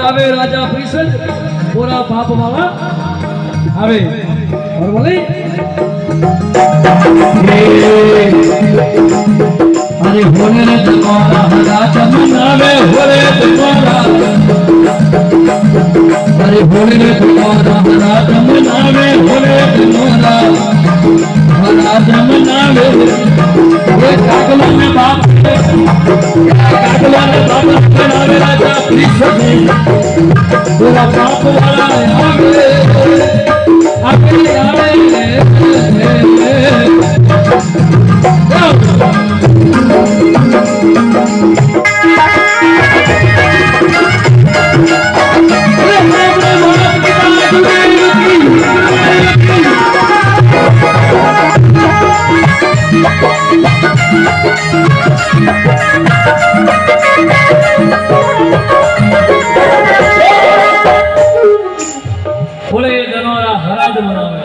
આવે રાજા ફૈસલ પૂરા બાપ વાળા આવે और बोले अरे होने रे तुम्हारा राज मनावे होरे तुम्हारा अरे होने रे तुम्हारा राज मनावे होरे तुम्हारा राज मनावे ये कागला में बाप कागला में बाप बनावे राजा कृष्ण पूरा बाप वाला आवे आवे आवे बोले जनोरा हराज मनावे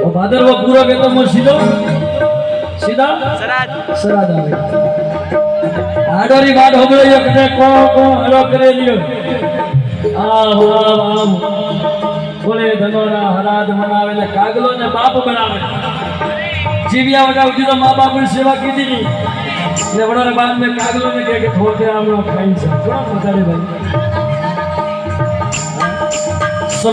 वो भादर वो पूरा के तो सीधो सीधा सराज आवे आडोरी बात हो गई एकने को हलो करे लियो आम बोले जनोरा हराज मनावे ने कागलो ने बाप बनावे जीविया वटा उठी तो मां बाप ने सेवा की थी ने वडो ने बाद में कागलो ने के थोड़े आमनो खाई से थोड़ा मजा ले भाई